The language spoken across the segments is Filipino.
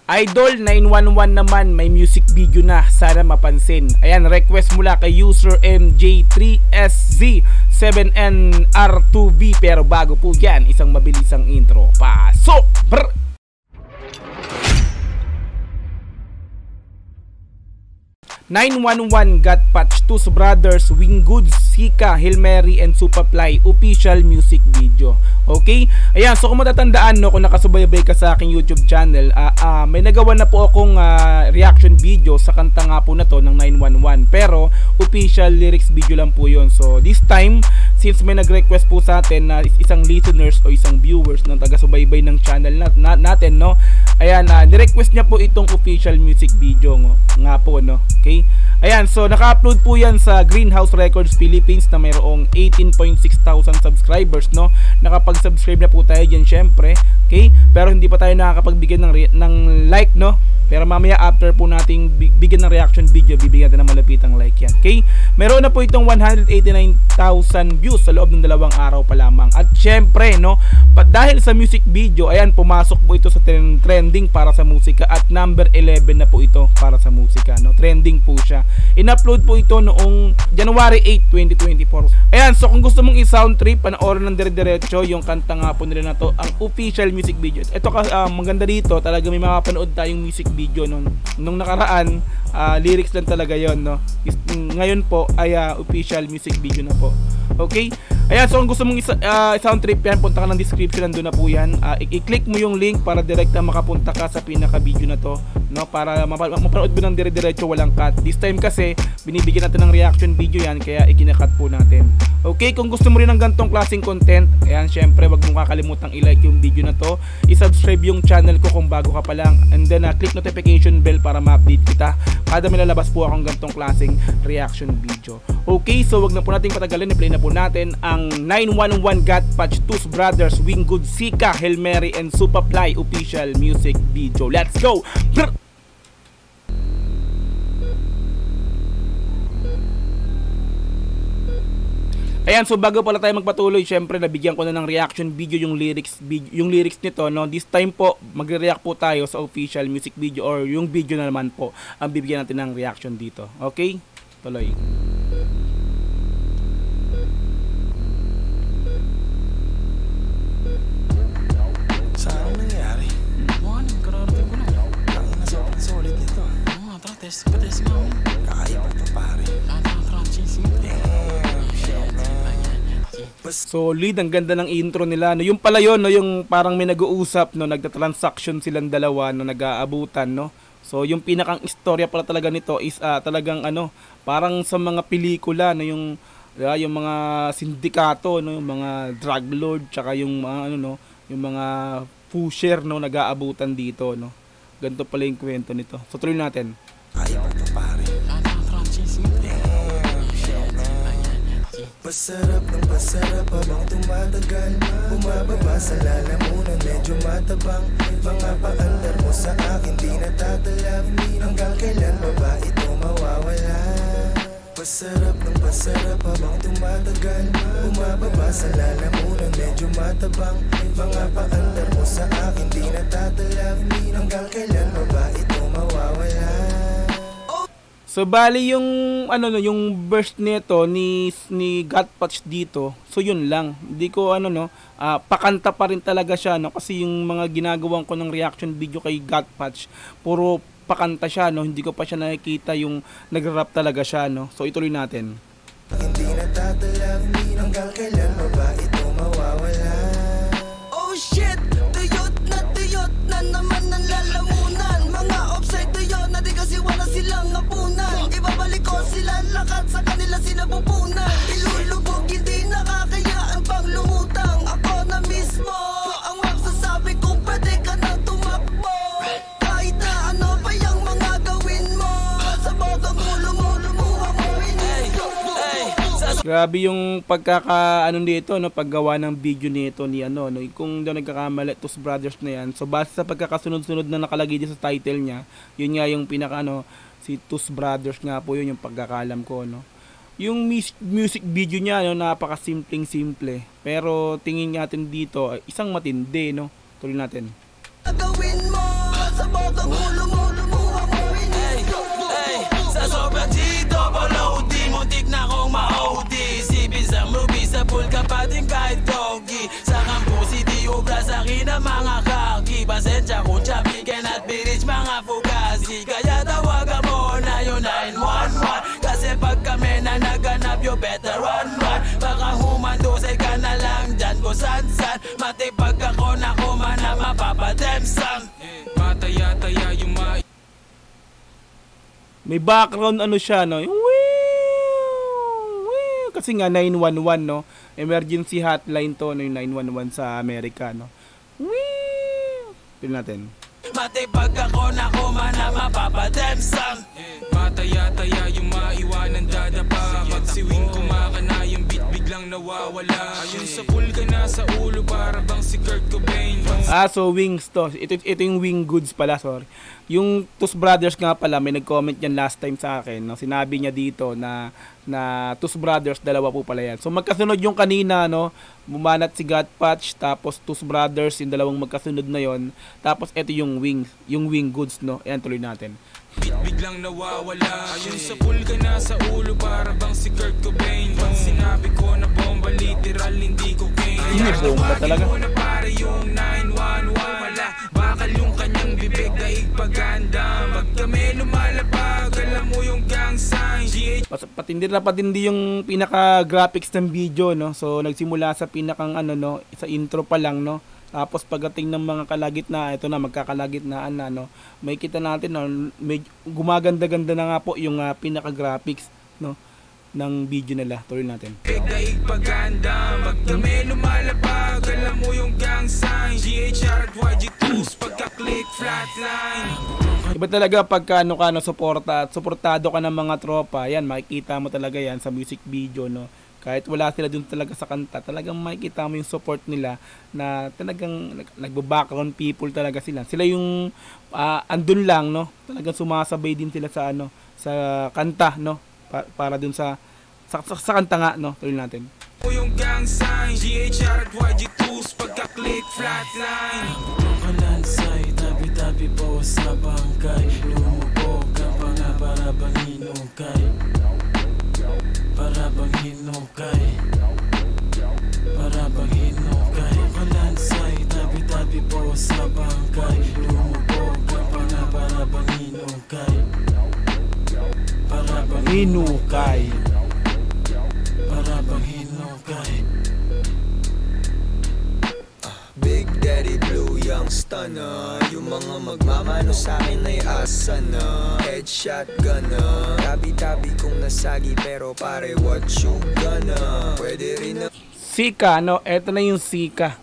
Idol 911 naman, may music video na, sana mapansin. Ayan, request mula kay user MJ3SZ7NR2V. Pero bago po yan, isang mabilisang intro. Pasok! Brr! "911 Got Patch, Tus Brothers, Winggoods, Sika, Hilmeri, and Supaply official music video." Okay? Ayan, so kung matatandaan, no, kung nakasubaybay ka sa aking YouTube channel, may nagawa na po akong reaction video sa kanta nga po na to ng 911. Pero official lyrics video lang po yun. So this time, since may nag-request po sa atin na isang listeners o isang viewers ng taga-subaybay ng channel natin, no? Ayan, ni-request niya po itong official music video nga po, no? Okay? Ayan, so naka-upload po yan sa Greenhouse Records Philippines na mayroong 18,600 subscribers, no? Nakapag-subscribe na po tayo dyan, syempre. Okay? Pero hindi pa tayo nakakapagbigyan ng like, no? Pero mamaya after po nating bigyan ng reaction video, bibigyan natin ng malapitang like yan. Okay? Meron na po itong 189,000 views sa loob ng 2 araw pa lamang. At syempre, no, dahil sa music video, ayan, pumasok po ito sa trending para sa musika at number 11 na po ito para sa musika, no? Trending po siya. In-upload po ito noong January 8, 2024. Ayan, so kung gusto mong i-sound trip, panoorin ng dire-diretso yung kanta nga po nila na to, ang official music video. Ito maganda dito, talaga may makapanood tayong music video nung nakaraan, lyrics lang talaga yon, no? Ngayon po ay official music video na po. Okay? Ayan, so kung gusto mong sound trip yan, punta ka ng description, nandun na po yan. I-click mo yung link para direkta makapunta ka sa pinaka video na to, no? Para mapanood mo ng dire-diretso, walang cut. This time kasi binibigyan natin ng reaction video yan, kaya ikinakat po natin. Okay, kung gusto mo rin ng gantong klaseng content, ayan, syempre wag mong kakalimutang i-like yung video na to, i-subscribe yung channel ko kung bago ka pa lang, and then click notification bell para ma-update kita kada may lalabas po akong gantong klaseng reaction video. Okay, so wag na po nating patagalin, i-play na po natin ang 911 Got Patch, Tus Brothers, Winggoods, Sika, Hilmeri, and Supaply official music video. Let's go! Ayan, so bago pala tayo magpatuloy, syempre nabigyan ko na ng reaction video yung lyrics nito, no? This time po magre-react po tayo sa official music video, or yung video na naman po ang bibigyan natin ng reaction dito. Okay? Tuloy. Saan nangyari? Ano? Kararating ko lang. Ang sobrang solid nito. Oo, tara, test nga ako. Kakaiba pa pare. Tara, cheesy. Solid, ang ganda ng intro nila, no? Yung pala yun, no, yung parang may nag-uusap, no, nagta-transaction silang dalawa, no, nag-aabutan, no. So yung pinakang istorya pala talaga nito is talagang parang sa mga pelikula, no, yung mga sindikato, no, yung mga drug lord, tsaka yung mga yung mga pusher, no, nag-aabutan dito, no. Ganito pala yung kwento nito. So tuloy natin. Ayaw pa pare. Pasarap ng pasarap habang tumatagal, bumababa sa lalamunan, medyo matabang. Mga paandar mo sa akin di natatalab, hanggang kailan pa ba ito mawawala? Pasarap ng pasarap habang tumatagal, bumababa sa lalamunan, medyo matabang. Mga paandar mo sa akin di natatalab, hanggang kailan pa ba ito mawawala? So bali yung yung verse nito ni Got Patch dito. So yun lang. Hindi ko pakanta pa rin talaga siya, no, kasi yung mga ginagawan ko ng reaction video kay Got Patch, puro pakanta siya, no. Hindi ko pa siya nakikita yung nag-rap talaga siya, no. So ituloy natin. Hindi natatalab, hanggang kailan pa ba ito mawawala? Oh shit, tuyot na naman ang lalamunan. Mga offside tuyot na di kasi wala silang apunan. Ibabalik ko sila lakat sa kanila sinapupunan. Ilulubog hindi nakakayaan pang lumutang. Ako na mismo ang magsasabi kung pwede ka nang tumakbo. Kahit na ano pa yung mga gawin mo, sa botong ulo mo lumuha mo inisto. Grabe yung dito, no, paggawa ng video nito ni no, kung daw nagkakamali, Tus Brothers na yan. So base sa pagkakasunod-sunod na nakalagay din sa title niya, yun nga yung pinaka si Tus Brothers nga po, yun yung pagkakalam ko, no. Yung music video niya, no, napaka-simpleng-simple. Pero tingin natin dito, isang matindi, no. Tuloy natin. Gawin mo sa botong ulo mo, lumuha mo inigo. Sa sobrang G-double-O-D, muntik na kong ma-OD. Sipin sa movie, sa pool ka pa din kahit doggy. Sa Campo City, obra sa akin ang mga kaki. Pasensya kung chubby, cannot be rich mga fugazi. Kaya tawagan mo na yung 911. Kasi pag kami na naganap, you better run. Baka humandusay ka na lang dyan kung san-san. Matipag ako na kuma na mapapademsam. Mataya-taya yung May background ano siya, no? Yung kasi nga 911, no? Emergency hotline to, no? Yung 911 sa Amerika, no? Tignan natin. matipag ako na kuma na mapapademsam. Mataya-taya yung maiwanan dadapa. Pag siwing kumakana yung beat biglang nawawala. Ayun sa pool ka na sa ulo para bang si Kurt Cobain. So wings to. Ito yung wing goods pala, sorry. Yung Tus Brothers nga pala, may nag-comment yan last time sa akin. No? Sinabi niya dito na Tus Brothers, dalawa po pala yan. So magkasunod yung kanina, no? Bumanat si God Patch, tapos Tus Brothers, yung dalawang magkasunod na yon. Tapos ito yung wing goods, no? Ayan, tuloy natin. Biglang nawawala. Ayun sa pool ka na sa ulo para bang si Kurt Cobain. Pag sinabi ko na bomba, literal hindi cocaine. Hindi bomba talaga. Mo na para yung 911 wala. Bakal yung kanyang bibig daig paganda. Pag kami lumalapag, alam mo yung gang sign. Patindi yung pinaka-graphics ng video, no? So nagsimula sa pinakang no, sa intro pa lang, no? Tapos pagdating ng mga kalagitnaan, ito na magkakalagitnaan na, no. May kita natin, no, may gumaganda-ganda na nga po yung pinaka-graphics, no, ng video nila. Tuloy natin. Daig paganda, pag kami lumalapag, alam mo yung gang sign. GHR at YG2s pagka-click flatline. Iba talaga pagka suportado ka ng mga tropa, yan, makikita mo talaga yan sa music video, no. Kahit wala sila dun talaga sa kanta, talagang makikita mo yung support nila na talagang nagbo-background people talaga sila. Sila yung andun lang, no. Talagang sumasabay din sila sa sa kanta, no. Para dun sa kanta nga, no. Tuloy natin. Yung gang sign, GHR at YG2s pagka-click flatline. Kalansay, tabi-tabi po sa bangkay. Lumubog ka pa nga para bang hinukay. Para bang hinukay. Para bang hinukay. Kalansay, tabi-tabi po sa bangkay. Lumubog ka pa nga para bang hinukay. Para bang Hinukay. Para bang hinukay. Big Daddy Blue, young stunner. Yung mga magmamano sa'kin ay asa na. Headshot gunner. Tabi-tabi kong nasagi pero pare what you gonna. Pwede rin na Sika, no? Eto na yung Sika.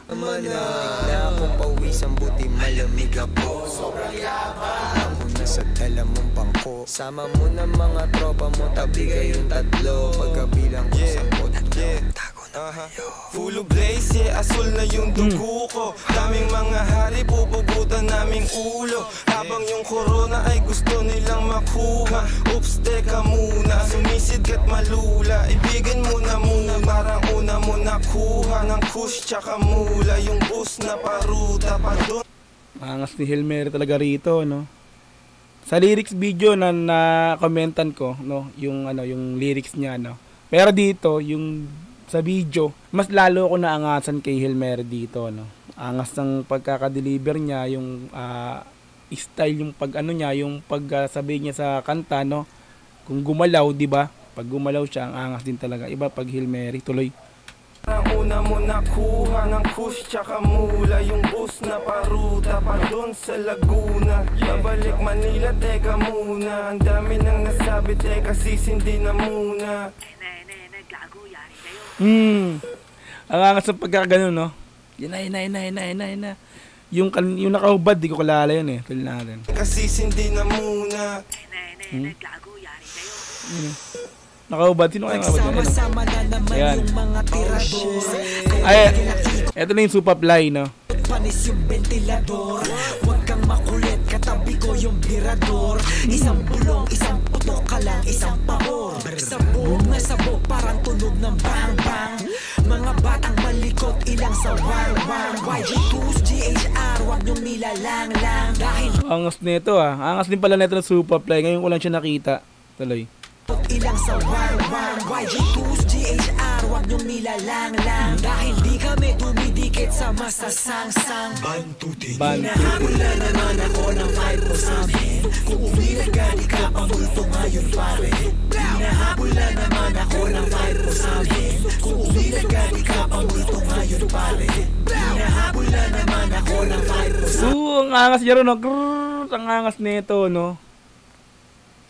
naman na. Na akong pawisang buti malamig ako. Sobrang yabang. Ako na sa dala mong bangko. Sama mo na mga tropa mo, tabi kayong tatlo. Pagkabilang ko sa pot, tago na kayo. Full of blaze, yeah, asul na yung dugo ko. Daming mga hari, pupugutan naming ulo. Habang yung corona ay gusto nilang makuha. Oops, teka muna, sumisid ka't malula. Ibigin mo na muna, parang una mo nakuha ng kush tsaka mula. Yung bus na paruta pa dun. Angas ni Hilmer talaga rito, no. Sa lyrics video na komentan ko, no, yung yung lyrics niya, no. Pero dito, yung sa video, mas lalo ko naangasan kay Hilmer dito, no. Angas ng pagkaka-deliver niya, yung style, yung niya, yung pagsabi niya sa kanta, no. Kung gumalaw, 'di ba? Pag gumalaw siya, ang angas din talaga. Iba pag Hilmer, tuloy. Una mo nakuha ng kush tsaka mula. Yung bus na paruta pa dun sa Laguna. Babalik Manila, teka muna. Ang dami nang nasabi, teka sisindi na muna. Naglago, yari kayo. Ang angas ng pagkakaganon, no. Yan na. Yung nakahubad, di ko kilala yun, tuloy natin. Kasi sindi na muna. Naglago, yari kayo. Nakahubad, sino kaya nakahubad yun? Sama na naman Ayan. yung mga tirador. Ay, eto na yung Supaply, no. Panis yung ventilador. Huwag kang makulit, katabi ko yung birador. Isang bulong, isang putok ka lang, isang pabor. Sabog na sabog, parang tunog ng bang-bang. Mga batang malikot, ilang sa wang-wang. YG2s, GHR, Huwag niyong nilalang lang dahil Angas nito ah. Angas din pala nito ng Superfly. Ngayon ko lang siya nakita. Tuloy. ilang sa war YG2's GHR. Huwag niyong nilalang lang dahil di kami dumidikit sa masasangsang bantutin. Hinahabula naman ako ng 5 po sa amin. Kung umilag ka di ka pamulto ngayon pare. Hinahabula naman ako ng 5 po sa amin. Kung umilag ka di ka pamulto ngayon pare. Hinahabula naman ako ng 5 po sa Ang angas niya rin, no? Grrrr, ang angas nito, no?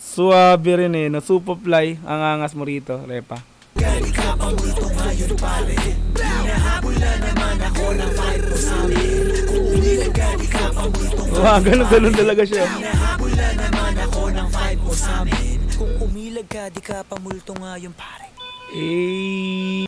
Suwabe rin eh, no? Superfly, ang angas mo rito, Repa. Di ka pamulto ngayon pare. Hinahabula naman ako ng 5 po sa amin. Kung umilag ka di ka pamulto Ganun talaga siya. Hinahabula naman ako ng 5 po sa amin. Kung umilag ka di ka pamulto ngayon pare.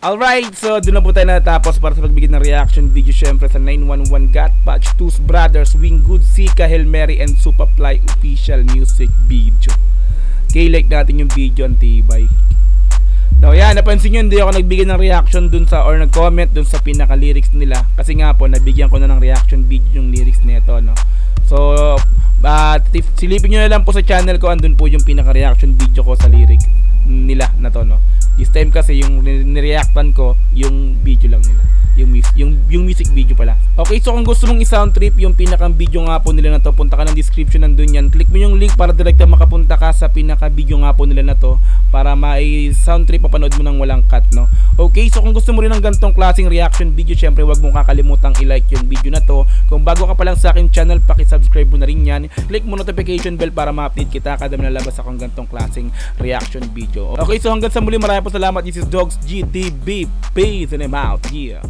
Alright, so doon na po tayo natapos para sa pagbigay ng reaction video syempre sa 911 Got Patch, Tooth Brothers, Winggood, Sika, Hail Mary, and Superfly official music video. Okay, like natin yung video, ang tibay. Now yan, napansin nyo hindi ako nagbigay ng reaction dun sa or nag-comment dun sa pinaka-lyrics nila. Kasi nga po, nabigyan ko na ng reaction video yung lyrics nito, no? So, silipin nyo na lang po sa channel ko, andun po yung pinaka-reaction video ko sa lyric nila na to, no? This time kasi yung nireactan ko, yung video lang nila. Yung music video pala. Okay, so kung gusto mong i-sound trip yung pinakang video nga po nila na to, punta ka ng description, nandun yan. Click mo yung link para direkta makapunta ka sa pinaka video nga po nila na to para ma-sound trip, papanood mo ng walang cut, no? Okay, so kung gusto mo rin ng gantong klaseng reaction video, syempre wag mong kakalimutang i-like yung video na to. Kung bago ka pa lang sa aking channel, paki-subscribe mo na rin yan. Click mo notification bell para ma-update kita kada may nalabas akong gantong klaseng reaction video. Okay, so hanggang sa muli, maraming po salamat. This is Dogs GTB. Peace and I'm out. Yeah.